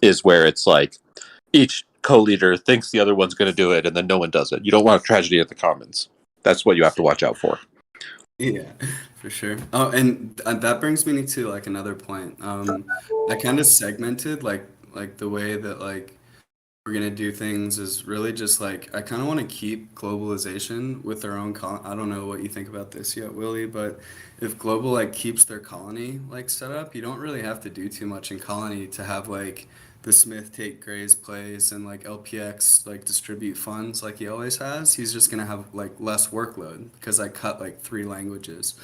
is where it's like each co-leader thinks the other one's going to do it, and then no one does it. You don't want a tragedy at the commons. That's what you have to watch out for. Yeah, for sure. Oh, and that brings me to like another point. I kind of segmented like the way that like we're gonna do things is really just like I kind of want to keep globalization with their own I don't know what you think about this yet, Willie, but if global like keeps their colony like set up, you don't really have to do too much in colony to have like the Smith take Gray's place and like LPX like distribute funds like he always has. He's just gonna have like less workload because I cut like 3 languages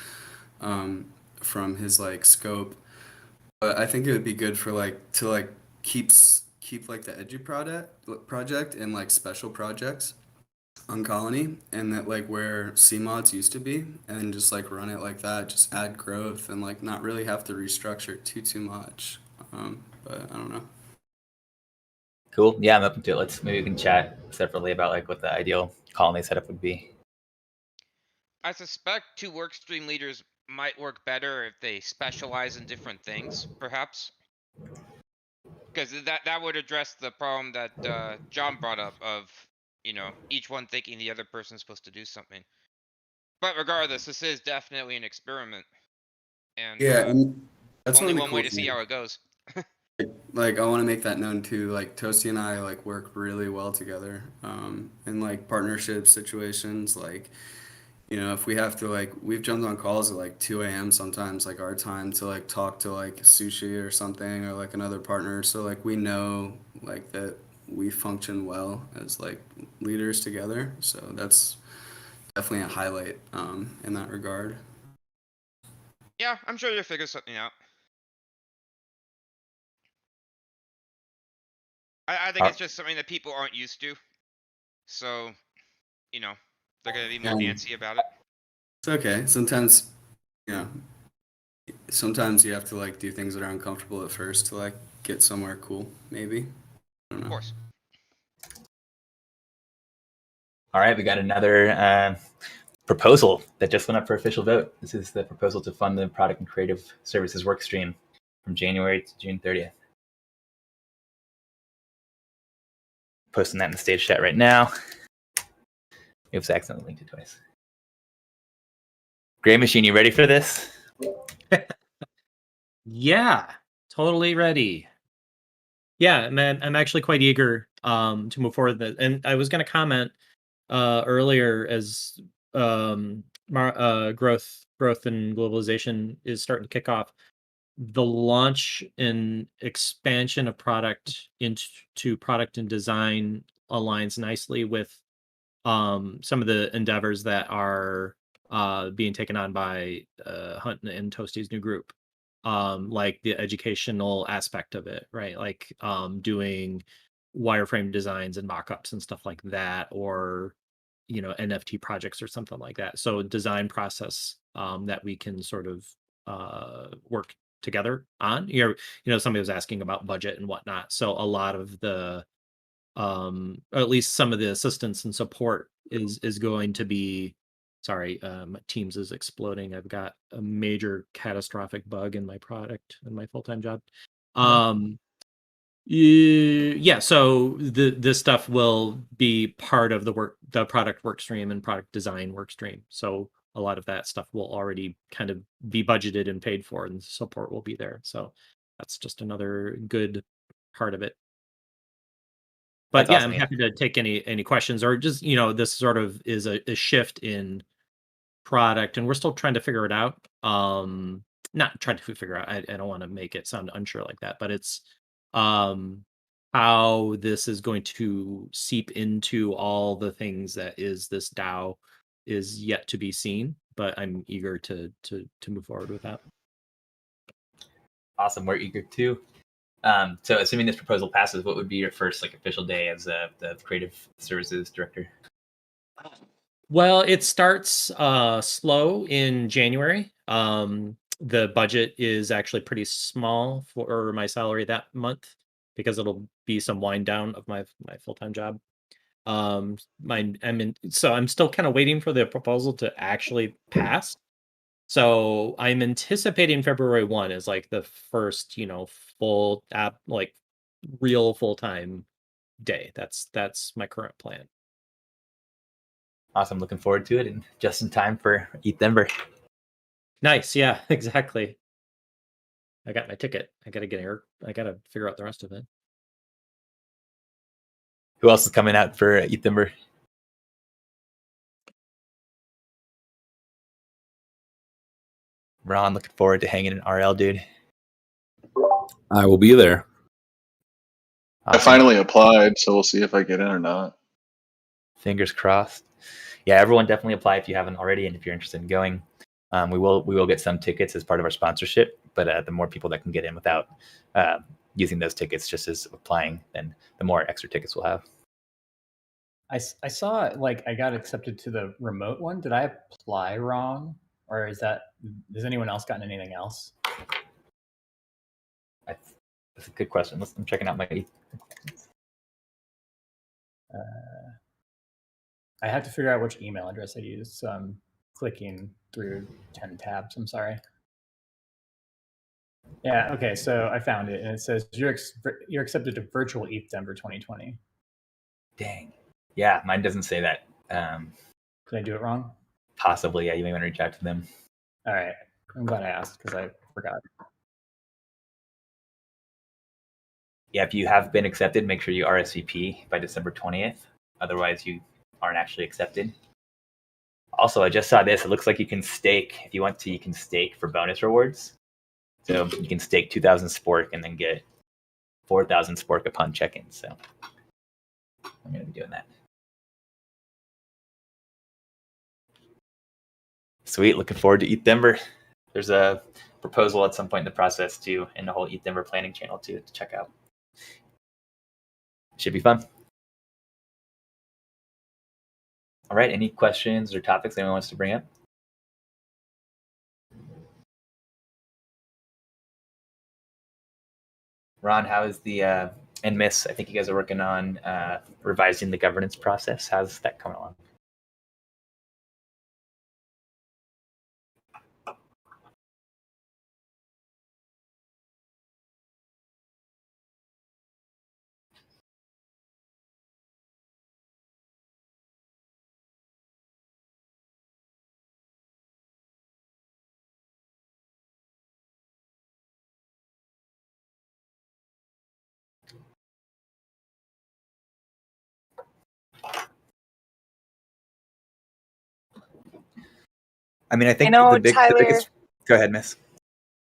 from his like scope. But I think it would be good for like to like keep like the Edu project and like special projects on Colony, and that like where CMODs used to be, and just like run it like that, just add growth and like not really have to restructure too much. But I don't know. Cool. Yeah, I'm open to it. Maybe we can chat separately about like what the ideal colony setup would be. I suspect 2 workstream leaders might work better if they specialize in different things, perhaps. Because that would address the problem that John brought up of, each one thinking the other person's supposed to do something. But regardless, this is definitely an experiment. And yeah, and that's only one one cool way to see things. how it goes. Like I want to make that known too. Like Toasty and I like work really well together in like partnership situations. Like if we have to like we've jumped on calls at like 2 a.m. sometimes like our time to like talk to like Sushi or something or like another partner. So like we know like that we function well as like leaders together. So that's definitely a highlight in that regard. Yeah, I'm sure you'll figure something out. I think it's just something that people aren't used to. So, they're going to be more antsy about it. It's okay. Sometimes you have to like do things that are uncomfortable at first to like get somewhere cool, maybe. I don't know. Of course. All right, we got another proposal that just went up for official vote. This is the proposal to fund the product and creative services workstream from January to June 30th. Posting that in the stage chat right now. Oops, I accidentally linked it twice. Gray Machine, you ready for this? Yeah, totally ready. Yeah, man, I'm actually quite eager to move forward with it. And I was going to comment earlier as growth and globalization is starting to kick off. The launch and expansion of product into product and design aligns nicely with some of the endeavors that are being taken on by Hunt and Toasty's new group. Like the educational aspect of it, right? Like doing wireframe designs and mock-ups and stuff like that, or NFT projects or something like that. So design process that we can sort of work together on. Somebody was asking about budget and whatnot. So a lot of the or at least some of the assistance and support is going to be. Sorry, my Teams is exploding. I've got a major catastrophic bug in my product in my full-time job. Yeah, so this stuff will be part of the product work stream and product design work stream. So a lot of that stuff will already kind of be budgeted and paid for, and support will be there. So that's just another good part of it. But That's yeah, awesome, I'm yeah. happy to take any questions, or just, this sort of is a shift in product, and we're still trying to figure it out. Not trying to figure out, I don't want to make it sound unsure like that, but it's how this is going to seep into all the things that is this DAO is yet to be seen, but I'm eager to move forward with that. Awesome, we're eager too. So assuming this proposal passes, what would be your first official day as the creative services director? Well, it starts slow in January. The budget is actually pretty small for my salary that month because it'll be some wind down of my full-time job. So I'm still kind of waiting for the proposal to actually pass. So I'm anticipating February 1 is the first, full app, real full-time day. That's my current plan. Awesome, looking forward to it, and just in time for ETHDenver. Nice, yeah, exactly. I got my ticket. I gotta figure out the rest of it. Who else is coming out for ETHDenver? Ron, looking forward to hanging in RL, dude. I will be there. Awesome. I finally applied, so we'll see if I get in or not. Fingers crossed. Yeah, everyone definitely apply if you haven't already, and if you're interested in going. We will get some tickets as part of our sponsorship, but the more people that can get in without using those tickets just as applying, then the more extra tickets we'll have. I saw I got accepted to the remote one. Did I apply wrong, or has anyone else gotten anything else? That's a good question. I'm checking out my. I have to figure out which email address I used, so I'm clicking through 10 tabs. I'm sorry. Yeah, okay, so I found it, and it says you're accepted to virtual ETHDenver 2020. Dang. Yeah, mine doesn't say that. Did I do it wrong? Possibly, yeah. You may want to reach out to them. All right. I'm glad I asked because I forgot. Yeah, if you have been accepted, make sure you RSVP by December 20th. Otherwise, you aren't actually accepted. Also, I just saw this. It looks like you can stake. If you want to, you can stake for bonus rewards. So you can stake 2,000 Spork and then get 4,000 Spork upon check-in. So I'm going to be doing that. Sweet. Looking forward to ETHDenver. There's a proposal at some point in the process too, in the whole ETHDenver planning channel too, to check out. Should be fun. All right. Any questions or topics anyone wants to bring up? Ron, how is the and Miss? I think you guys are working on revising the governance process. How's that coming along? I mean, I think the biggest. Go ahead, Miss.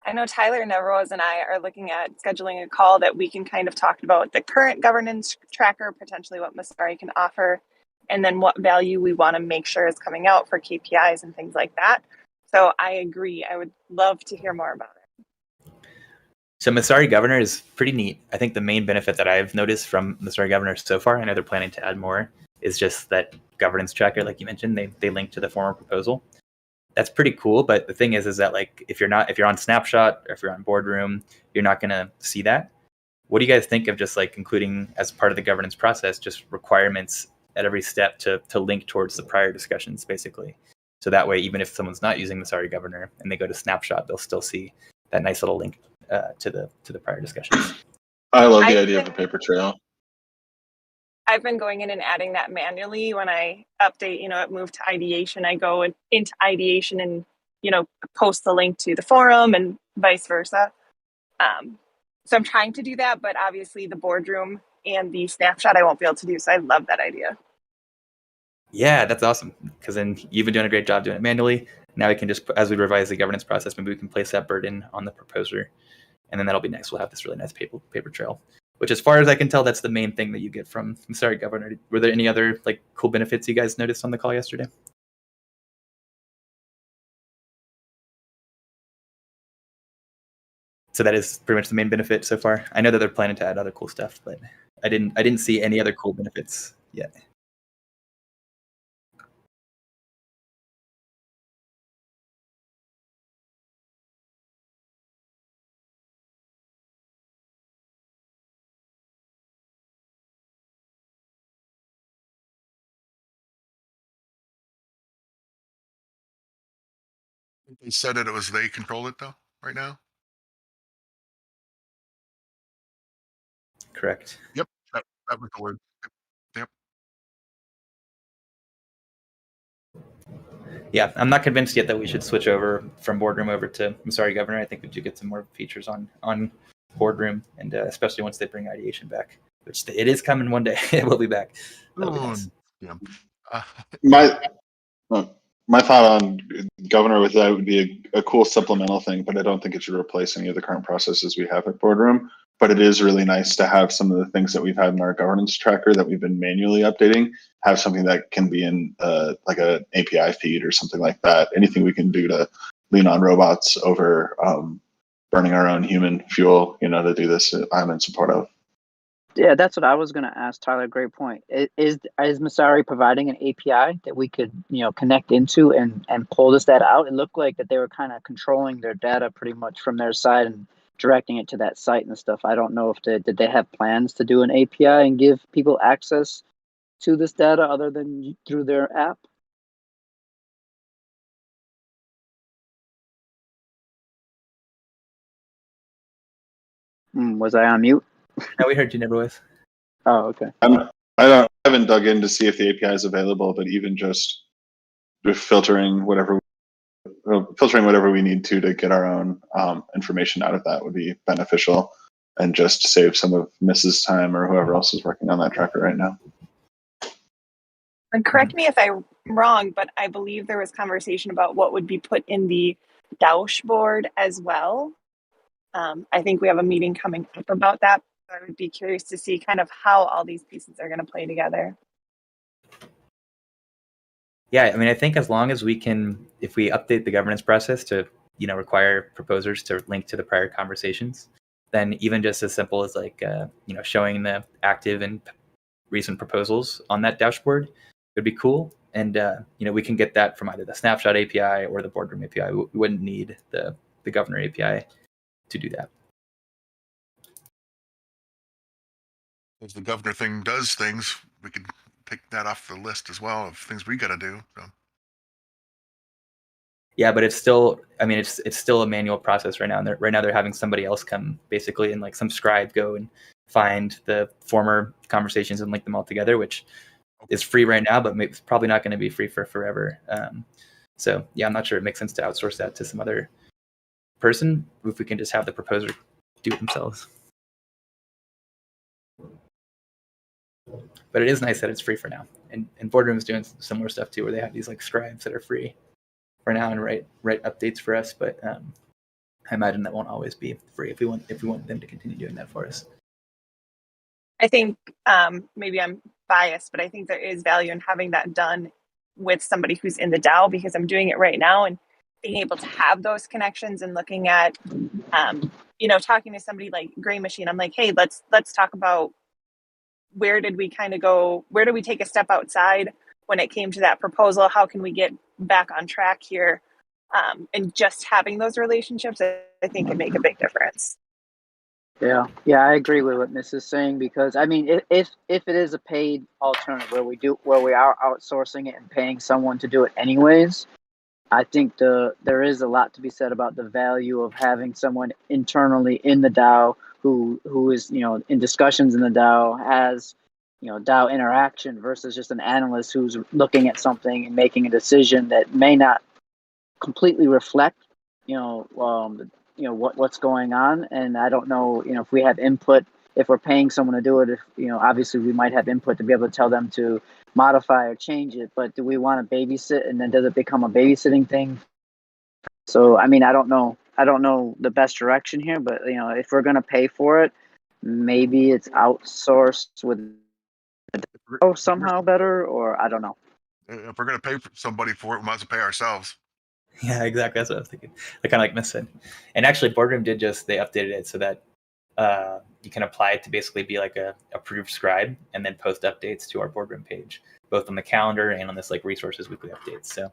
I know Tyler Neverose and I are looking at scheduling a call that we can kind of talk about the current governance tracker, potentially what Masari can offer, and then what value we want to make sure is coming out for KPIs and things like that. So I agree. I would love to hear more about it. So Masari Governor is pretty neat. I think the main benefit that I've noticed from Masari Governor so far, I know they're planning to add more, is just that governance tracker, like you mentioned, they link to the former proposal. That's pretty cool, but the thing is that if you're on Snapshot or if you're on Boardroom, you're not going to see that. what do you guys think of just like including as part of the governance process, just requirements at every step to link towards the prior discussions, basically? So that way, even if someone's not using the Sorry Governor and they go to Snapshot, they'll still see that nice little link to the prior discussions. I love the idea of a paper trail. I've been going in and adding that manually when I update, it moved to ideation. I go into ideation and, post the link to the forum and vice versa. So I'm trying to do that, but obviously the boardroom and the snapshot I won't be able to do. So I love that idea. Yeah, that's awesome. Because then you've been doing a great job doing it manually. Now we can just, as we revise the governance process, maybe we can place that burden on the proposer. And then that'll be nice. We'll have this really nice paper trail, which as far as I can tell, that's the main thing that you get from Sorry Governor. Were there any other like cool benefits you guys noticed on the call yesterday? So that is pretty much the main benefit so far. I know that they're planning to add other cool stuff, but I didn't see any other cool benefits yet. They said that it was they control it though right now. Correct. Yep, that was the word. Yep. Yeah, I'm not convinced yet that we should switch over from Boardroom over to Sorry Governor. I think we do get some more features on Boardroom, and especially once they bring ideation back, which it is coming one day. It will be back. That'll be nice. Yeah. My thought on Governor with that would be a cool supplemental thing, but I don't think it should replace any of the current processes we have at Boardroom. But it is really nice to have some of the things that we've had in our governance tracker that we've been manually updating, have something that can be in like an API feed or something like that. Anything we can do to lean on robots over burning our own human fuel, to do this, I'm in support of. Yeah, that's what I was going to ask, Tyler. Great point. Is Masari providing an API that we could, connect into and pull this data out? It looked like that they were kind of controlling their data pretty much from their side and directing it to that site and stuff. I don't know if did they have plans to do an API and give people access to this data other than through their app? Was I on mute? No, we heard you, never was. Oh, okay. I haven't dug in to see if the API is available, but even just filtering whatever we need to get our own information out of that would be beneficial and just save some of Mrs. time or whoever else is working on that tracker right now. And correct me if I'm wrong, but I believe there was conversation about what would be put in the dashboard as well. I think we have a meeting coming up about that. I would be curious to see kind of how all these pieces are going to play together. Yeah, I mean, I think as long as we can, if we update the governance process to, require proposers to link to the prior conversations, then even just as simple as like, showing the active and recent proposals on that dashboard would be cool. And, we can get that from either the Snapshot API or the Boardroom API. We wouldn't need the Governor API to do that. If the Governor thing does things, we could take that off the list as well of things we got to do. So. Yeah, but it's still, it's still a manual process right now. And right now they're having somebody else come basically and like some scribe go and find the former conversations and link them all together, which is free right now, but it's probably not going to be free for forever. So yeah, I'm not sure it makes sense to outsource that to some other person if we can just have the proposer do it themselves. But it is nice that it's free for now. And Boardroom is doing similar stuff too, where they have these like scribes that are free for now and write updates for us. But I imagine that won't always be free if we want them to continue doing that for us. I think maybe I'm biased, but I think there is value in having that done with somebody who's in the DAO, because I'm doing it right now and being able to have those connections and looking at, talking to somebody like Gray Machine. I'm like, hey, let's talk about where did we kind of go? Where do we take a step outside when it came to that proposal? How can we get back on track here? And just having those relationships, I think, can make a big difference. Yeah, I agree with what Miss is saying, because I mean, if it is a paid alternative where we are outsourcing it and paying someone to do it anyways, I think there is a lot to be said about the value of having someone internally in the DAO who is, in discussions in the DAO, has, DAO interaction, versus just an analyst who's looking at something and making a decision that may not completely reflect, what's going on. And I don't know, if we have input, if we're paying someone to do it, if, obviously we might have input to be able to tell them to modify or change it, but do we want to babysit, and then does it become a babysitting thing? So, I mean, I don't know the best direction here, but if we're going to pay for it, maybe it's outsourced with somehow better, or I don't know. If we're going to pay somebody for it, we might as well pay ourselves. Yeah, exactly. That's what I was thinking. Kind of like Miss said. And actually, Boardroom they updated it so that you can apply it to basically be like a approved scribe and then post updates to our Boardroom page, both on the calendar and on this like resources weekly updates. So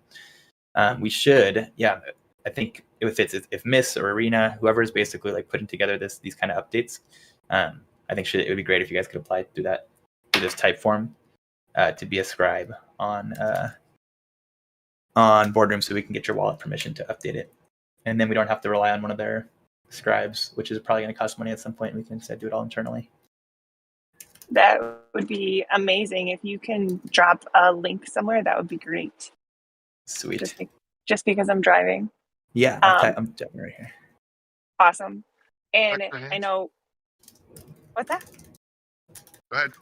we should, I think if Miss or Arena, whoever is basically like putting together these kind of updates, I think it would be great if you guys could apply through this type form to be a scribe on Boardroom, so we can get your wallet permission to update it. And then we don't have to rely on one of their scribes, which is probably going to cost money at some point. We can instead do it all internally. That would be amazing. If you can drop a link somewhere, that would be great. Sweet. Just because I'm driving. Yeah, I'm definitely right here. Awesome. And I know... What's that? Go ahead.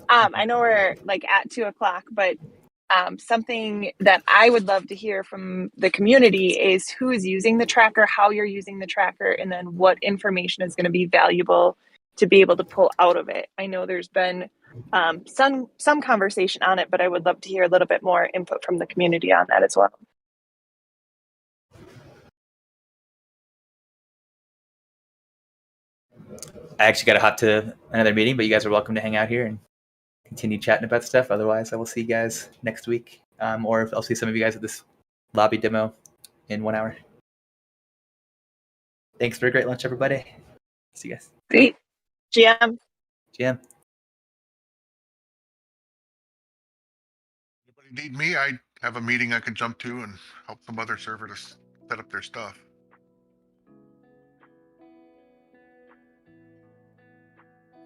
I know we're like at 2:00, but something that I would love to hear from the community is who is using the tracker, how you're using the tracker, and then what information is going to be valuable to be able to pull out of it. I know there's been some conversation on it, but I would love to hear a little bit more input from the community on that as well. I actually got to hop to another meeting, but you guys are welcome to hang out here and continue chatting about stuff. Otherwise, I will see you guys next week, or I'll see some of you guys at this lobby demo in 1 hour. Thanks for a great lunch, everybody. See you guys. Great. GM. GM. Anybody need me? I have a meeting I can jump to and help some other server to set up their stuff.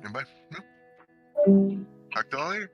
Anybody? No? Talk to all of you.